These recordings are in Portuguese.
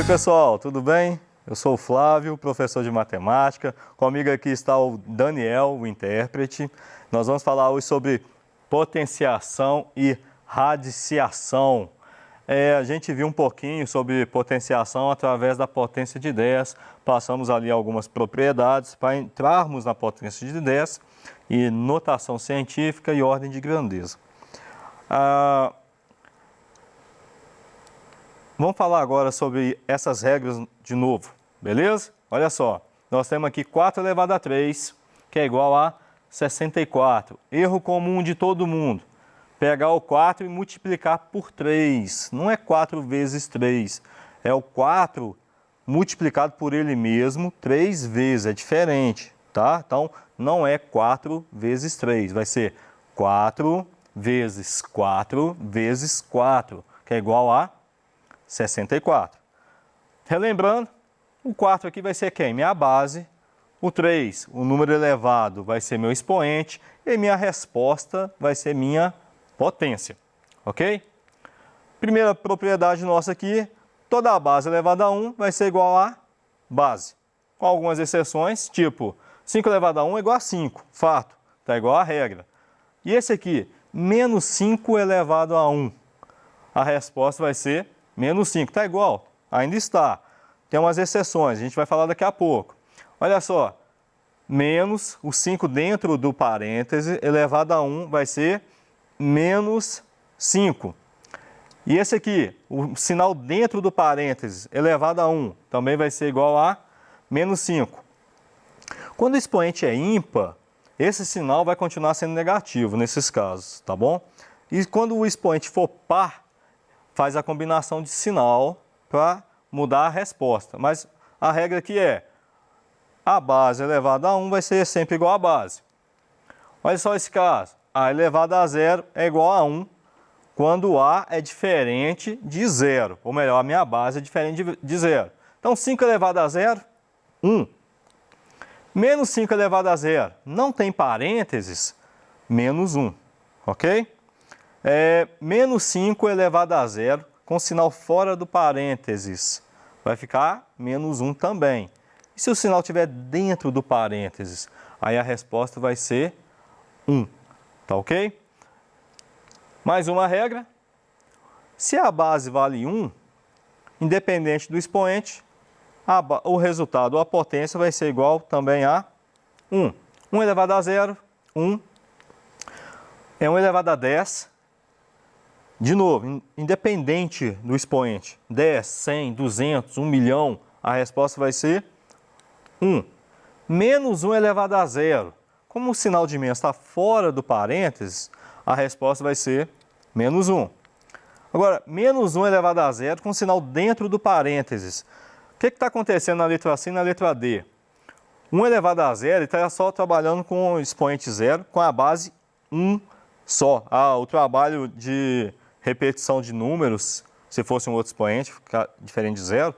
pessoal, tudo bem? Eu sou o Flávio, professor de matemática. Comigo aqui está o Daniel, o intérprete. Nós vamos falar hoje sobre potenciação e radiciação. A gente viu um pouquinho sobre potenciação através da potência de 10. Passamos ali algumas propriedades para entrarmos na potência de 10 e notação científica e ordem de grandeza. Vamos falar agora sobre essas regras de novo, beleza? Olha só, nós temos aqui 4 elevado a 3, que é igual a 64. Erro comum de todo mundo. Pegar o 4 e multiplicar por 3. Não é 4 vezes 3, é o 4 multiplicado por ele mesmo 3 vezes, é diferente, tá? Então, não é 4 vezes 3, vai ser 4 vezes 4 vezes 4, que é igual a 64. Relembrando, o 4 aqui vai ser quem? Minha base. O 3, o número elevado, vai ser meu expoente. E minha resposta vai ser minha potência. Ok? Primeira propriedade nossa aqui, toda a base elevada a 1 vai ser igual a base. Com algumas exceções, tipo 5 elevado a 1 é igual a 5. Fato, está igual a regra. E esse aqui, menos 5 elevado a 1. A resposta vai ser menos 5. Está igual? Ainda está. Tem umas exceções, a gente vai falar daqui a pouco. Olha só, menos o 5 dentro do parêntese elevado a 1 vai ser menos 5. E esse aqui, o sinal dentro do parêntese elevado a 1 também vai ser igual a menos 5. Quando o expoente é ímpar, esse sinal vai continuar sendo negativo nesses casos, tá bom? E quando o expoente for par, faz a combinação de sinal para mudar a resposta. Mas a regra aqui é, a base elevada a 1 vai ser sempre igual a base. Olha só esse caso, a elevado a 0 é igual a 1, quando A é diferente de 0. Ou melhor, a minha base é diferente de 0. Então, 5 elevado a 0, 1. Menos 5 elevado a 0, não tem parênteses, menos 1. Ok? Menos 5 elevado a 0, com sinal fora do parênteses, vai ficar menos 1 também. E se o sinal estiver dentro do parênteses, aí a resposta vai ser 1. Tá ok? Mais uma regra. Se a base vale 1, independente do expoente, o resultado, ou a potência, vai ser igual também a 1. 1 elevado a 0, 1. 1 elevado a 10. De novo, independente do expoente, 10, 100, 200, 1 milhão, a resposta vai ser 1. Menos 1 elevado a 0. Como o sinal de menos está fora do parênteses, a resposta vai ser menos 1. Agora, menos 1 elevado a 0 com o sinal dentro do parênteses. O que está acontecendo na letra C e na letra D? 1 elevado a 0 está só trabalhando com o expoente 0, com a base 1 só. O trabalho de repetição de números, se fosse um outro expoente, ficar diferente de 0,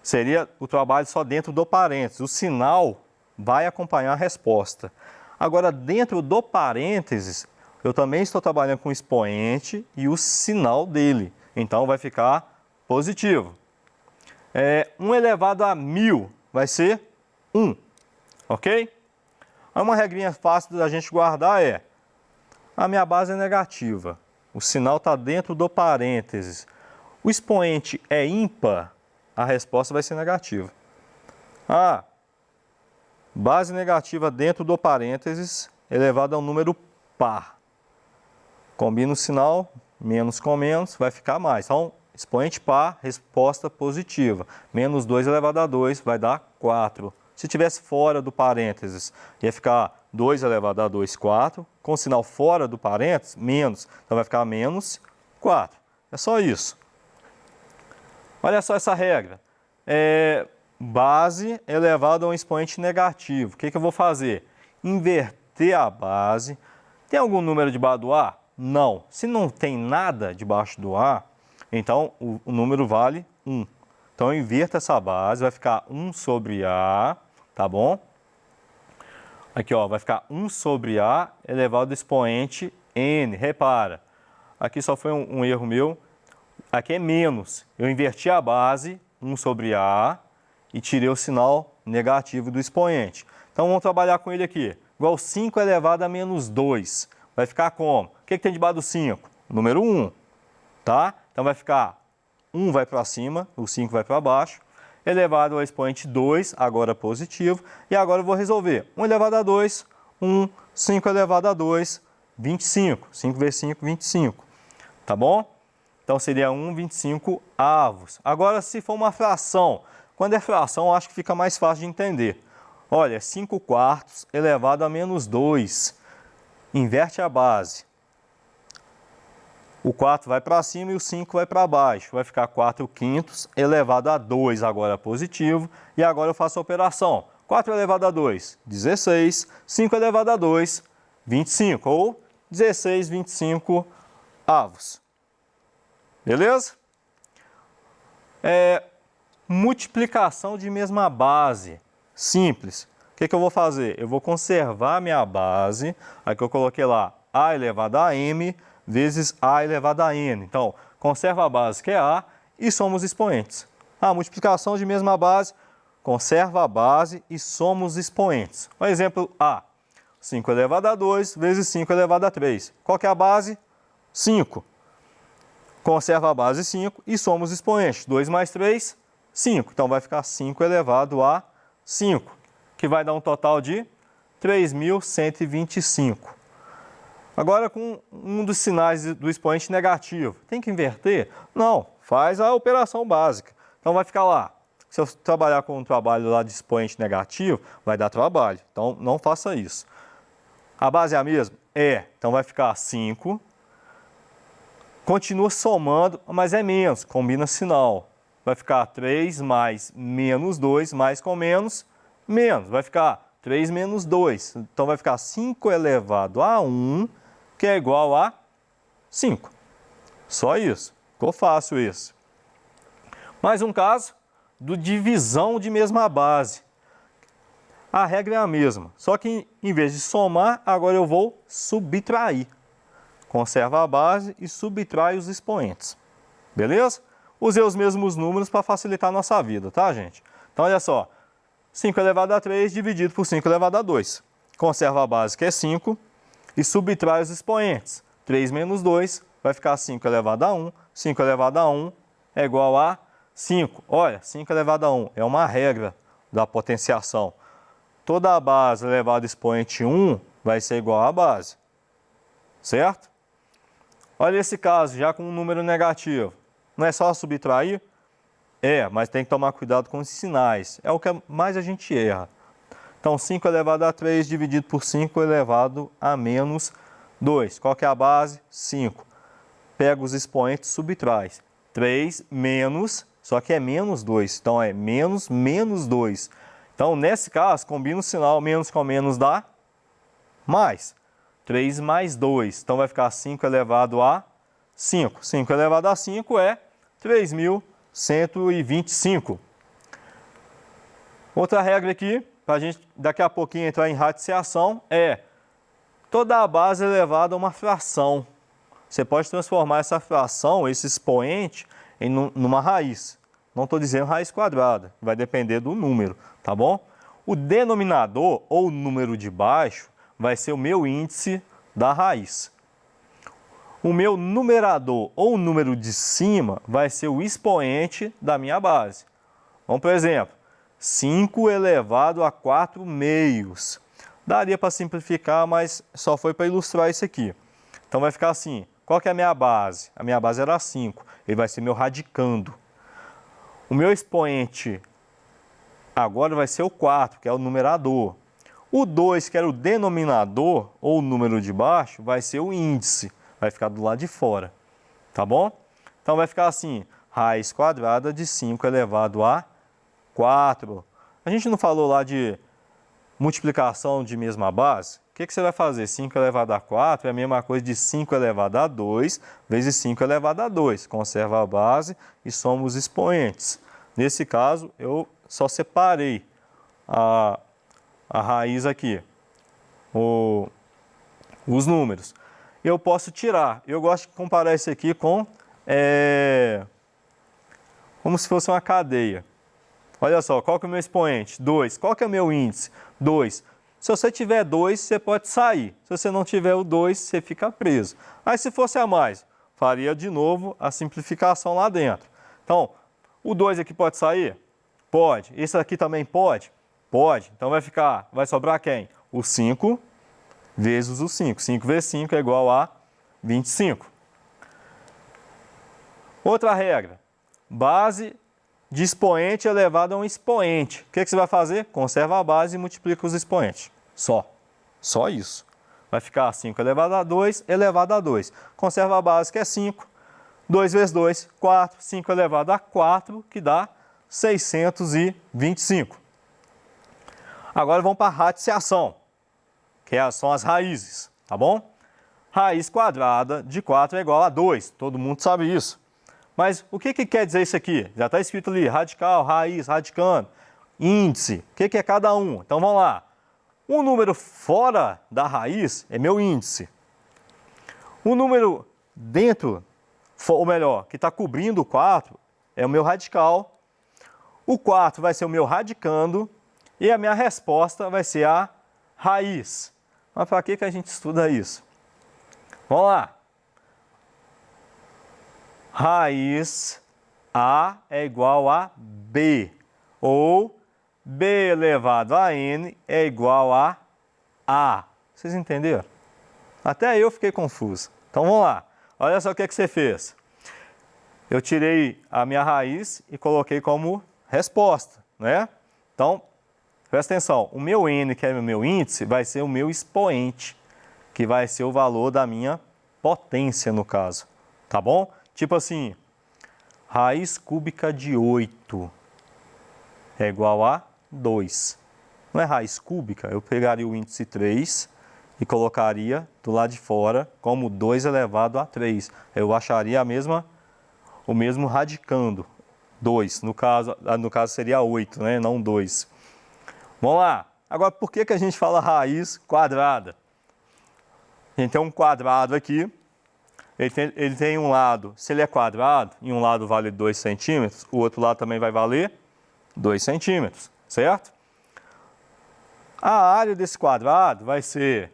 seria o trabalho só dentro do parênteses. O sinal vai acompanhar a resposta. Agora, dentro do parênteses, eu também estou trabalhando com o expoente e o sinal dele. Então, vai ficar positivo. 1 elevado a 1000 vai ser 1. Ok? Uma regrinha fácil da gente guardar é: a minha base é negativa. O sinal está dentro do parênteses. O expoente é ímpar, a resposta vai ser negativa. Base negativa dentro do parênteses elevado a um número par. Combina o sinal, menos com menos, vai ficar mais. Então, expoente par, resposta positiva. Menos 2 elevado a 2 vai dar 4. Se estivesse fora do parênteses, ia ficar 2 elevado a 2, 4. Com sinal fora do parênteses, menos. Então, vai ficar menos 4. É só isso. Olha só essa regra. Base elevado a um expoente negativo. O que eu vou fazer? Inverter a base. Tem algum número debaixo do A? Não. Se não tem nada debaixo do A, então o número vale 1. Então eu inverto essa base, vai ficar 1 sobre A, tá bom? Aqui, ó, vai ficar 1 sobre A elevado ao expoente N. Repara, aqui só foi um erro meu. Aqui é menos. Eu inverti a base, 1 sobre A e tirei o sinal negativo do expoente. Então, vamos trabalhar com ele aqui. Igual 5 elevado a menos 2. Vai ficar como? O que tem debaixo do 5? Número 1. Tá? Então, vai ficar 1 vai para cima, o 5 vai para baixo. Elevado ao expoente 2, agora positivo. E agora eu vou resolver. 1 elevado a 2, 1. 5 elevado a 2, 25. 5 vezes 5, 25. Tá bom? Então, seria 1,25 avos. Agora, se for uma fração, quando é fração, eu acho que fica mais fácil de entender. Olha, 5 quartos elevado a menos 2. Inverte a base. O 4 vai para cima e o 5 vai para baixo. Vai ficar 4 quintos elevado a 2, agora positivo. E agora eu faço a operação. 4 elevado a 2, 16. 5 elevado a 2, 25. Ou 16, 25 avos. Beleza? Multiplicação de mesma base. Simples. O que eu vou fazer? Eu vou conservar a minha base. Aqui eu coloquei lá A elevado a M vezes A elevado a N. Então, conserva a base que é A e somos expoentes. Multiplicação de mesma base, conserva a base e somos expoentes. Um exemplo A. 5 elevado a 2 vezes 5 elevado a 3. Qual que é a base? 5. Conserva a base 5 e somos expoentes. 2 mais 3, 5. Então, vai ficar 5 elevado a 5, que vai dar um total de 3.125. Agora, com um dos sinais do expoente negativo. Tem que inverter? Não, faz a operação básica. Então, vai ficar lá. Se eu trabalhar com um trabalho lá de expoente negativo, vai dar trabalho. Então, não faça isso. A base é a mesma? É. Então, vai ficar 5. Continua somando, mas é menos, combina sinal. Vai ficar 3 mais menos 2, mais com menos, menos. Vai ficar 3 menos 2. Então, vai ficar 5 elevado a 1, que é igual a 5. Só isso. Ficou fácil isso. Mais um caso do divisão de mesma base. A regra é a mesma, só que em vez de somar, agora eu vou subtrair. Conserva a base e subtrai os expoentes. Beleza? Usei os mesmos números para facilitar a nossa vida, tá, gente? Então, olha só. 5 elevado a 3 dividido por 5 elevado a 2. Conserva a base, que é 5, e subtrai os expoentes. 3 menos 2 vai ficar 5 elevado a 1. 5 elevado a 1 é igual a 5. Olha, 5 elevado a 1 é uma regra da potenciação. Toda a base elevada a expoente 1 vai ser igual à base. Certo? Olha esse caso, já com um número negativo. Não é só subtrair? É, mas tem que tomar cuidado com os sinais. É o que mais a gente erra. Então, 5 elevado a 3 dividido por 5 elevado a menos 2. Qual que é a base? 5. Pega os expoentes e subtrai. 3 menos, só que é menos 2. Então, é menos 2. Então, nesse caso, combina o sinal menos com menos dá mais. 3 mais 2. Então, vai ficar 5 elevado a 5. 5 elevado a 5 é 3.125. Outra regra aqui, para a gente daqui a pouquinho entrar em radiciação, é toda a base elevada a uma fração. Você pode transformar essa fração, esse expoente, numa raiz. Não estou dizendo raiz quadrada, vai depender do número, tá bom? O denominador, ou o número de baixo, vai ser o meu índice da raiz. O meu numerador, ou o número de cima, vai ser o expoente da minha base. Vamos, por exemplo, 5 elevado a 4 meios. Daria para simplificar, mas só foi para ilustrar isso aqui. Então, vai ficar assim. Qual que é a minha base? A minha base era 5. Ele vai ser meu radicando. O meu expoente agora vai ser o 4, que é o numerador. O 2, que era o denominador, ou o número de baixo, vai ser o índice. Vai ficar do lado de fora. Tá bom? Então, vai ficar assim. Raiz quadrada de 5 elevado a 4. A gente não falou lá de multiplicação de mesma base? O que você vai fazer? 5 elevado a 4 é a mesma coisa de 5 elevado a 2 vezes 5 elevado a 2. Conserva a base e somos expoentes. Nesse caso, eu só separei a raiz aqui, os números. Eu posso tirar. Eu gosto de comparar isso aqui com como se fosse uma cadeia. Olha só, qual que é o meu expoente? 2. Qual que é o meu índice? 2. Se você tiver 2, você pode sair. Se você não tiver o 2, você fica preso. Aí se fosse a mais, faria de novo a simplificação lá dentro. Então, o 2 aqui pode sair? Pode. Esse aqui também pode? Pode. Então vai sobrar quem? O 5 vezes o 5. 5 vezes 5 é igual a 25. Outra regra. Base de expoente elevado a um expoente. O que você vai fazer? Conserva a base e multiplica os expoentes. Só isso. Vai ficar 5 elevado a 2 elevado a 2. Conserva a base, que é 5. 2 vezes 2, 4. 5 elevado a 4, que dá 625. Agora vamos para a radiciação, que são as raízes, tá bom? Raiz quadrada de 4 é igual a 2. Todo mundo sabe isso. Mas o que quer dizer isso aqui? Já está escrito ali, radical, raiz, radicando, índice. O que é cada um? Então vamos lá. Um número fora da raiz é meu índice. Um número dentro, ou melhor, que está cobrindo o 4, é o meu radical. O 4 vai ser o meu radicando e a minha resposta vai ser a raiz. Mas para que a gente estuda isso? Vamos lá. Raiz A é igual a B, ou B elevado a N é igual a A. Vocês entenderam? Até eu fiquei confuso. Então vamos lá. Olha só o que você fez. Eu tirei a minha raiz e coloquei como resposta, né? Então, presta atenção. O meu N, que é o meu índice, vai ser o meu expoente, que vai ser o valor da minha potência, no caso. Tá bom? Tipo assim, raiz cúbica de 8 é igual a 2. Não é raiz cúbica? Eu pegaria o índice 3 e colocaria do lado de fora como 2 elevado a 3. Eu acharia o mesmo radicando. 2, no caso seria 8, né? Não 2. Vamos lá. Agora, por que a gente fala raiz quadrada? A gente tem um quadrado aqui. Ele tem um lado, se ele é quadrado, e um lado vale 2 centímetros, o outro lado também vai valer 2 centímetros, certo? A área desse quadrado vai ser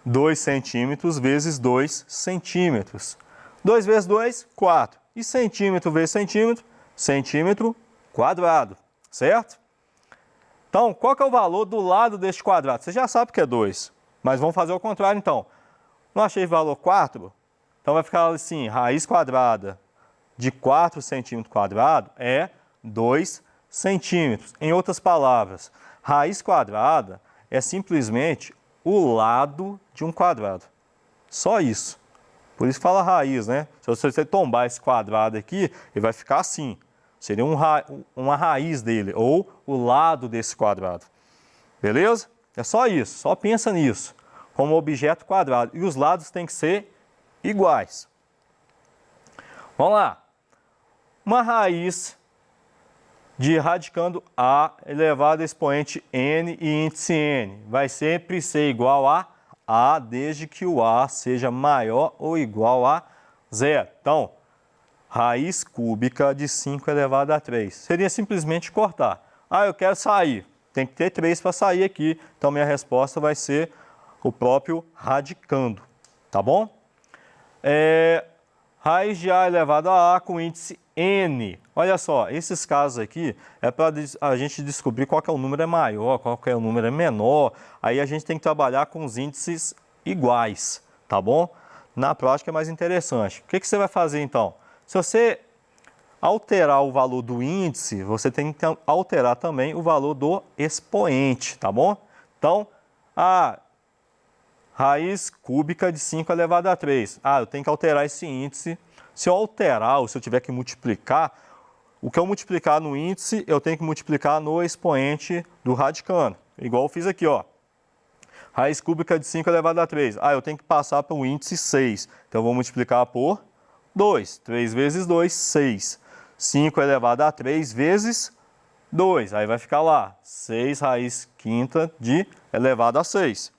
2 centímetros vezes 2 centímetros. 2 vezes 2, 4. E centímetro vezes centímetro, centímetro quadrado, certo? Então, qual que é o valor do lado deste quadrado? Você já sabe que é 2, mas vamos fazer o contrário então. Não achei o valor 4? Então vai ficar assim, raiz quadrada de 4 centímetros quadrado é 2 centímetros. Em outras palavras, raiz quadrada é simplesmente o lado de um quadrado. Só isso. Por isso fala raiz, né? Se você tombar esse quadrado aqui, ele vai ficar assim. Seria uma raiz dele, ou o lado desse quadrado. Beleza? É só isso, só pensa nisso. Como objeto quadrado. E os lados têm que ser iguais. Vamos lá. Uma raiz de radicando A elevado a expoente N e índice N vai sempre ser igual a A, desde que o A seja maior ou igual a 0. Então, raiz cúbica de 5 elevado a 3. Seria simplesmente cortar. Ah, eu quero sair. Tem que ter 3 para sair aqui. Então, minha resposta vai ser o próprio radicando. Tá bom? Raiz de A elevado a A com índice N. Olha só, esses casos aqui é para a gente descobrir qual que é o número maior, qual que é o número menor. Aí a gente tem que trabalhar com os índices iguais, tá bom? Na prática é mais interessante. O que você vai fazer então? Se você alterar o valor do índice, você tem que alterar também o valor do expoente, tá bom? Então, raiz cúbica de 5 elevado a 3. Eu tenho que alterar esse índice. Se eu alterar, ou se eu tiver que multiplicar, o que eu multiplicar no índice, eu tenho que multiplicar no expoente do radicando. Igual eu fiz aqui, ó. Raiz cúbica de 5 elevado a 3. Eu tenho que passar para o índice 6. Então, eu vou multiplicar por 2. 3 vezes 2, 6. 5 elevado a 3 vezes 2. Aí vai ficar lá, 6 raiz quinta de elevado a 6.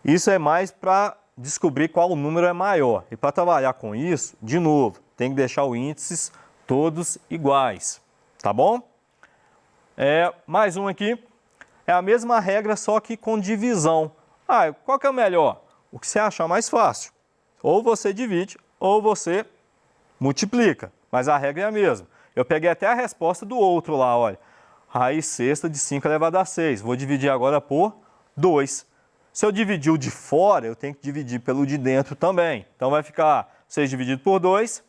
Isso é mais para descobrir qual o número é maior. E para trabalhar com isso, de novo, tem que deixar o índices todos iguais, tá bom? Mais um aqui, é a mesma regra, só que com divisão. Qual que é o melhor? O que você achar mais fácil. Ou você divide, ou você multiplica, mas a regra é a mesma. Eu peguei até a resposta do outro lá, olha. Raiz sexta de 5 elevado a 6. Vou dividir agora por 2. Se eu dividir o de fora, eu tenho que dividir pelo de dentro também. Então vai ficar 6 dividido por 2,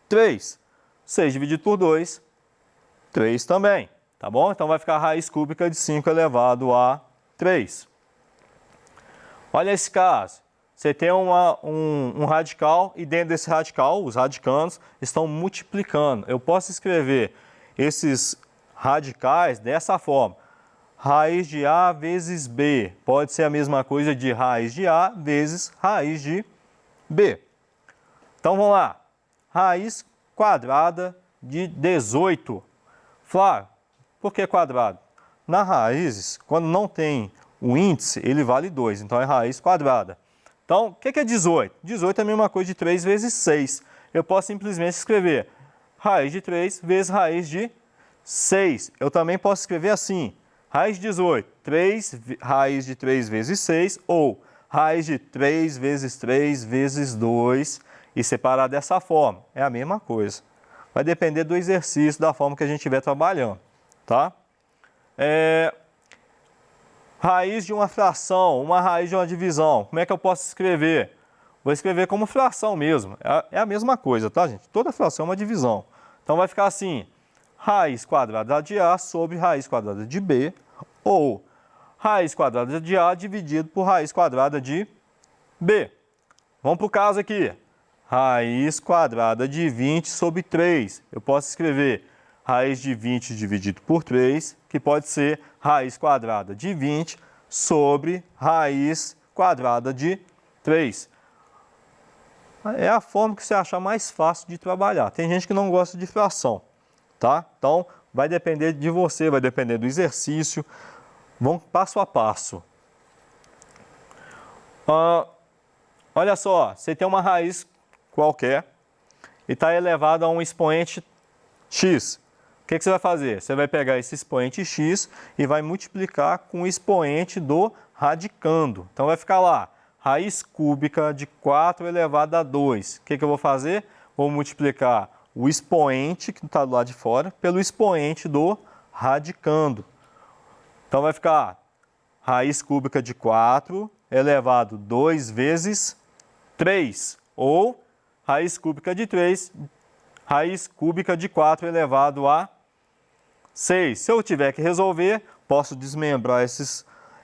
3. 6 dividido por 2, 3 também. Tá bom? Então vai ficar a raiz cúbica de 5 elevado a 3. Olha esse caso. Você tem um radical e dentro desse radical, os radicandos estão multiplicando. Eu posso escrever esses radicais dessa forma. Raiz de A vezes B pode ser a mesma coisa de raiz de A vezes raiz de B. Então vamos lá. Raiz quadrada de 18. Flávio, por que quadrado? Na raízes, quando não tem o índice, ele vale 2, então é raiz quadrada. Então, o que é 18? 18 é a mesma coisa de 3 vezes 6. Eu posso simplesmente escrever raiz de 3 vezes raiz de 6. Eu também posso escrever assim, raiz de 18, raiz de 3 vezes 6, ou raiz de 3 vezes 3 vezes 2, e separar dessa forma. É a mesma coisa. Vai depender do exercício, da forma que a gente estiver trabalhando, tá? Raiz de uma fração, uma raiz de uma divisão. Como é que eu posso escrever? Vou escrever como fração mesmo. É a mesma coisa, tá, gente? Toda fração é uma divisão. Então vai ficar assim, raiz quadrada de A sobre raiz quadrada de B, ou raiz quadrada de A dividido por raiz quadrada de B. Vamos para o caso aqui. Raiz quadrada de 20 sobre 3. Eu posso escrever raiz de 20 dividido por 3, que pode ser raiz quadrada de 20 sobre raiz quadrada de 3. É a forma que você achar mais fácil de trabalhar. Tem gente que não gosta de fração, tá? Então, vai depender de você, vai depender do exercício. Vamos passo a passo. Olha só, você tem uma raiz qualquer e está elevada a um expoente x. O que você vai fazer? Você vai pegar esse expoente x e vai multiplicar com o expoente do radicando. Então vai ficar lá, raiz cúbica de 4 elevado a 2. O que eu vou fazer? Vou multiplicar o expoente, que está do lado de fora, pelo expoente do radicando. Então vai ficar raiz cúbica de 4 elevado a 2 vezes 3. Ou raiz cúbica de 3, raiz cúbica de 4 elevado a 6. Se eu tiver que resolver, posso desmembrar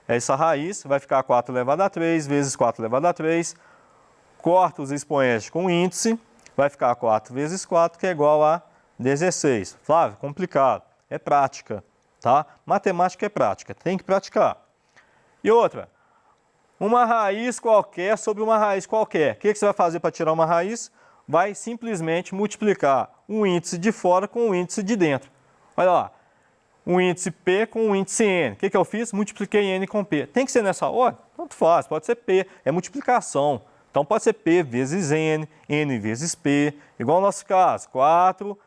essa raiz, vai ficar 4 elevado a 3 vezes 4 elevado a 3. Corto os expoentes com índice, vai ficar 4 vezes 4, que é igual a 16. Flávio, complicado. É prática, tá? Matemática é prática, tem que praticar. E outra, uma raiz qualquer sobre uma raiz qualquer. O que você vai fazer para tirar uma raiz? Vai simplesmente multiplicar o índice de fora com o índice de dentro. Olha lá, o índice P com o índice N. O que eu fiz? Multipliquei N com P. Tem que ser nessa ordem? Tanto faz, pode ser P, é multiplicação. Então pode ser P vezes N, N vezes P, igual no nosso caso, 4,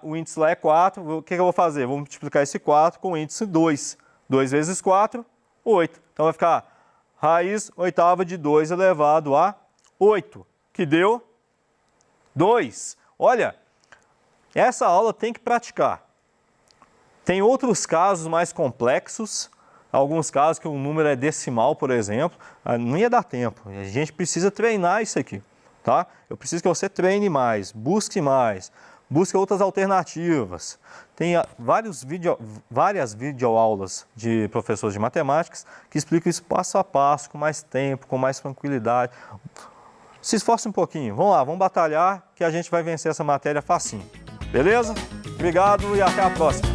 o índice lá é 4, o que eu vou fazer? Vou multiplicar esse 4 com o índice 2. 2 vezes 4, 8. Então vai ficar raiz oitava de 2 elevado a 8, que deu 2. Olha, essa aula tem que praticar. Tem outros casos mais complexos, alguns casos que o número é decimal, por exemplo, não ia dar tempo. A gente precisa treinar isso aqui, tá? Eu preciso que você treine mais, busque outras alternativas. Tem várias videoaulas de professores de matemáticas que explicam isso passo a passo, com mais tempo, com mais tranquilidade. Se esforce um pouquinho, vamos lá, vamos batalhar que a gente vai vencer essa matéria facinho. Beleza? Obrigado e até a próxima.